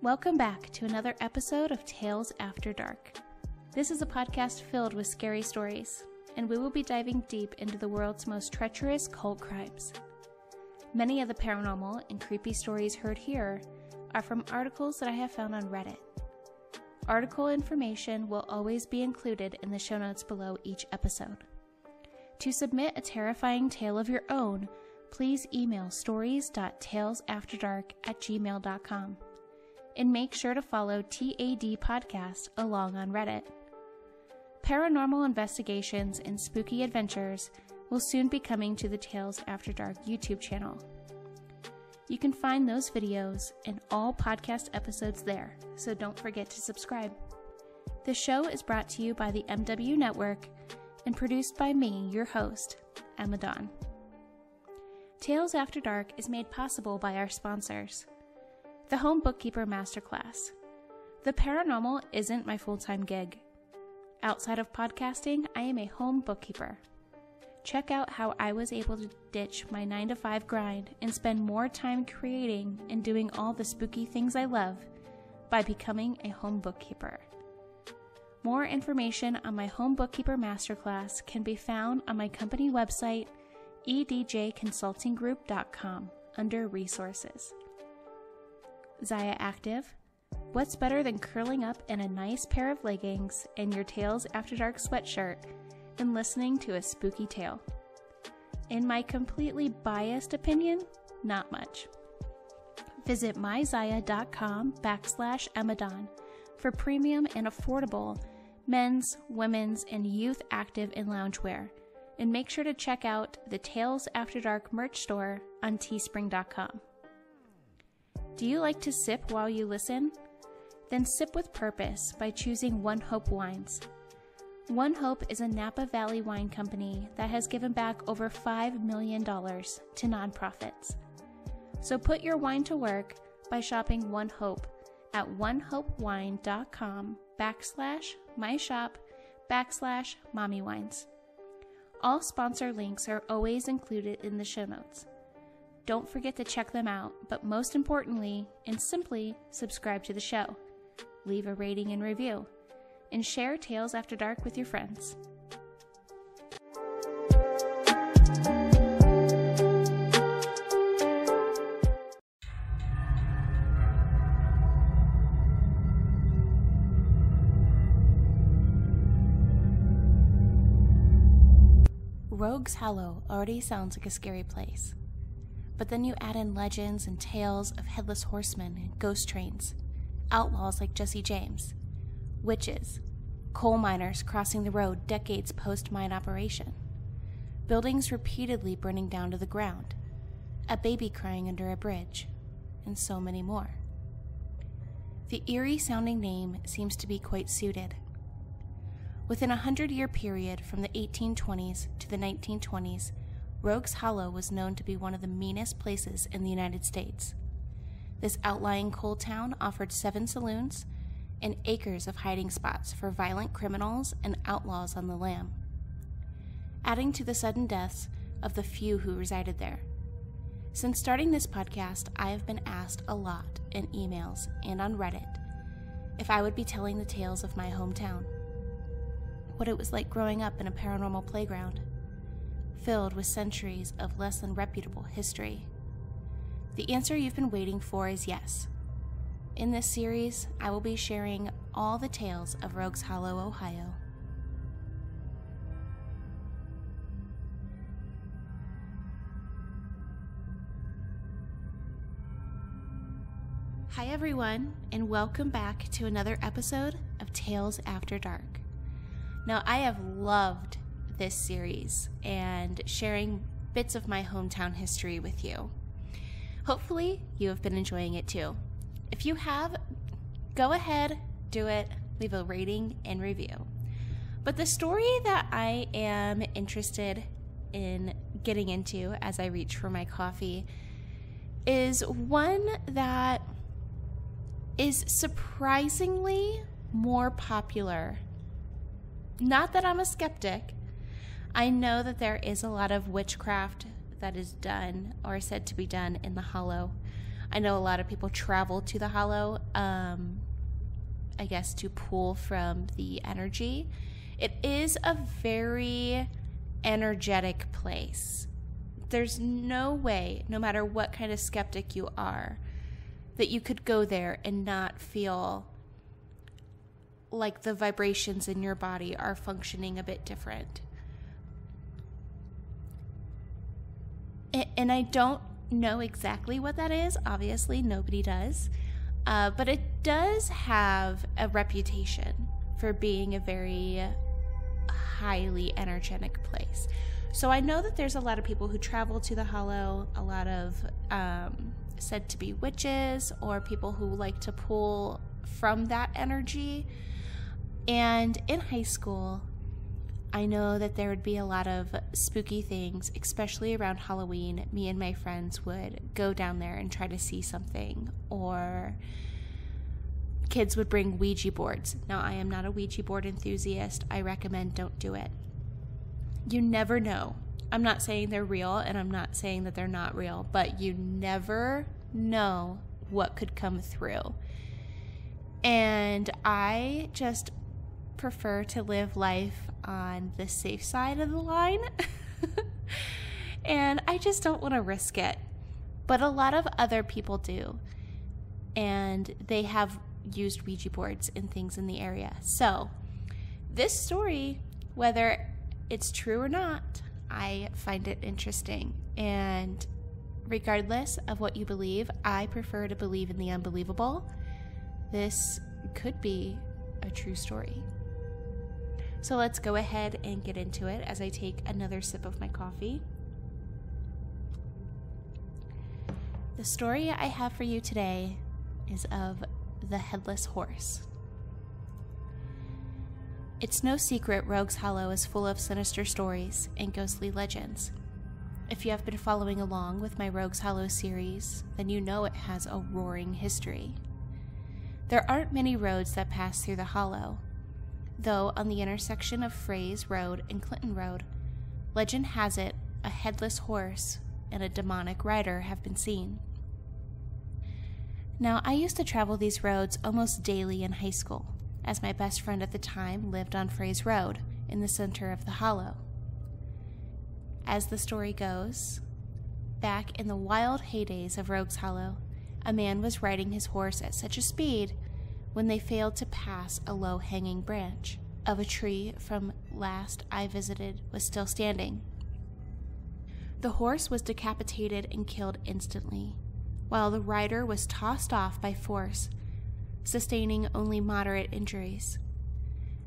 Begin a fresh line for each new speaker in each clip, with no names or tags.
Welcome back to another episode of Tales After Dark. This is a podcast filled with scary stories, and we will be diving deep into the world's most treacherous cult crimes. Many of the paranormal and creepy stories heard here are from articles that I have found on Reddit. Article information will always be included in the show notes below each episode. To submit a terrifying tale of your own, please email stories.talesafterdark@gmail.com. And make sure to follow TAD Podcast along on Reddit. Paranormal investigations and spooky adventures will soon be coming to the Tales After Dark YouTube channel. You can find those videos and all podcast episodes there, so don't forget to subscribe. The show is brought to you by the MW Network and produced by me, your host, Emma Dawn. Tales After Dark is made possible by our sponsors. The Home Bookkeeper Masterclass. The paranormal isn't my full-time gig. Outside of podcasting, I am a home bookkeeper. Check out how I was able to ditch my 9-to-5 grind and spend more time creating and doing all the spooky things I love by becoming a home bookkeeper. More information on my Home Bookkeeper Masterclass can be found on my company website, edjconsultinggroup.com, under Resources. Zaya Active. What's better than curling up in a nice pair of leggings and your Tales After Dark sweatshirt and listening to a spooky tale? In my completely biased opinion, not much. Visit myzaya.com/Emmadon for premium and affordable men's, women's, and youth active and loungewear. And make sure to check out the Tales After Dark merch store on teespring.com. Do you like to sip while you listen? Then sip with purpose by choosing One Hope Wines. One Hope is a Napa Valley wine company that has given back over $5 million to nonprofits. So put your wine to work by shopping One Hope at onehopewine.com/myshop/mommywines. All sponsor links are always included in the show notes. Don't forget to check them out, but most importantly, and simply, subscribe to the show, leave a rating and review, and share Tales After Dark with your friends. Rogues Hollow already sounds like a scary place. But then you add in legends and tales of headless horsemen and ghost trains, outlaws like Jesse James, witches, coal miners crossing the road decades post-mine operation, buildings repeatedly burning down to the ground, a baby crying under a bridge, and so many more. The eerie-sounding name seems to be quite suited. Within a 100-year period from the 1820s to the 1920s, Rogues Hollow was known to be one of the meanest places in the United States. This outlying coal town offered 7 saloons and acres of hiding spots for violent criminals and outlaws on the lam, adding to the sudden deaths of the few who resided there. Since starting this podcast, I have been asked a lot in emails and on Reddit if I would be telling the tales of my hometown, what it was like growing up in a paranormal playground filled with centuries of less than reputable history. The answer you've been waiting for is yes. In this series, I will be sharing all the tales of Rogues Hollow, Ohio. Hi everyone, and welcome back to another episode of Tales After Dark. Now, I have loved this series and sharing bits of my hometown history with you. Hopefully, you have been enjoying it too. If you have, go ahead, do it, leave a rating and review. But the story that I am interested in getting into as I reach for my coffee is one that is surprisingly more popular. Not that I'm a skeptic. I know that there is a lot of witchcraft that is done or said to be done in the Hollow. I know a lot of people travel to the Hollow, I guess to pull from the energy. It is a very energetic place. There's no way, no matter what kind of skeptic you are, that you could go there and not feel like the vibrations in your body are functioning a bit different. And I don't know exactly what that is. Obviously, nobody does. But it does have a reputation for being a very highly energetic place. So I know that there's a lot of people who travel to the Hollow, a lot of said to be witches or people who like to pull from that energy. And in high school, I know that there would be a lot of spooky things, especially around Halloween. Me and my friends would go down there and try to see something, or kids would bring Ouija boards. Now, I am not a Ouija board enthusiast. I recommend don't do it. You never know. I'm not saying they're real, and I'm not saying that they're not real, but you never know what could come through. And I just prefer to live life on the safe side of the line. And I just don't want to risk it. But a lot of other people do. And they have used Ouija boards and things in the area. So this story, whether it's true or not, I find it interesting. And regardless of what you believe, I prefer to believe in the unbelievable. This could be a true story. So let's go ahead and get into it as I take another sip of my coffee. The story I have for you today is of the Headless Horse. It's no secret Rogues Hollow is full of sinister stories and ghostly legends. If you have been following along with my Rogues Hollow series, then you know it has a roaring history. There aren't many roads that pass through the Hollow, though on the intersection of Frays Road and Clinton Road, legend has it a headless horse and a demonic rider have been seen. Now, I used to travel these roads almost daily in high school, as my best friend at the time lived on Frays Road in the center of the Hollow. As the story goes, back in the wild heydays of Rogues Hollow, a man was riding his horse at such a speed when they failed to pass a low-hanging branch of a tree from last I visited was still standing. The horse was decapitated and killed instantly, while the rider was tossed off by force, sustaining only moderate injuries.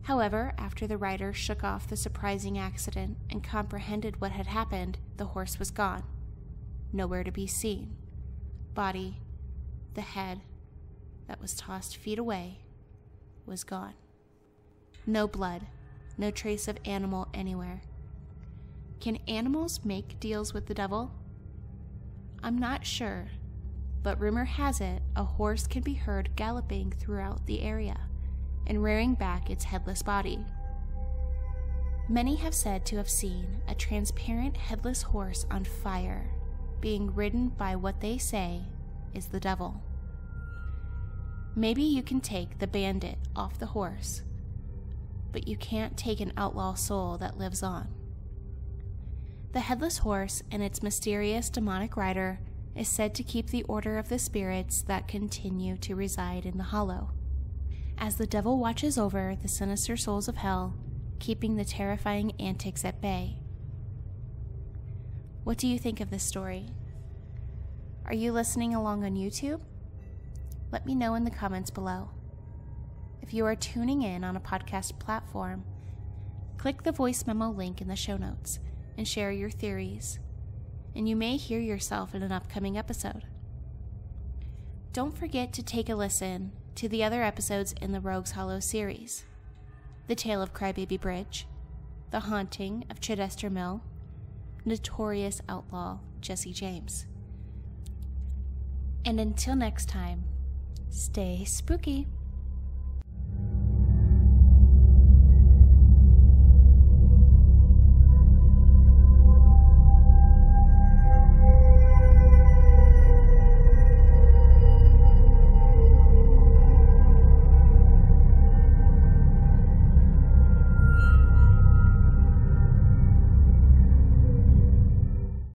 However, after the rider shook off the surprising accident and comprehended what had happened, the horse was gone, nowhere to be seen. Body, the head that was tossed feet away, was gone. No blood, no trace of animal anywhere. Can animals make deals with the devil? I'm not sure, but rumor has it a horse can be heard galloping throughout the area and rearing back its headless body. Many have said to have seen a transparent headless horse on fire, being ridden by what they say is the devil. Maybe you can take the bandit off the horse, but you can't take an outlaw soul that lives on. The headless horse and its mysterious demonic rider is said to keep the order of the spirits that continue to reside in the Hollow, as the devil watches over the sinister souls of hell, keeping the terrifying antics at bay. What do you think of this story? Are you listening along on YouTube? Let me know in the comments below. If you are tuning in on a podcast platform, click the voice memo link in the show notes and share your theories, and you may hear yourself in an upcoming episode. Don't forget to take a listen to the other episodes in the Rogues Hollow series: The Tale of Crybaby Bridge, The Haunting of Chidester Mill, Notorious Outlaw Jesse James. And until next time, stay spooky.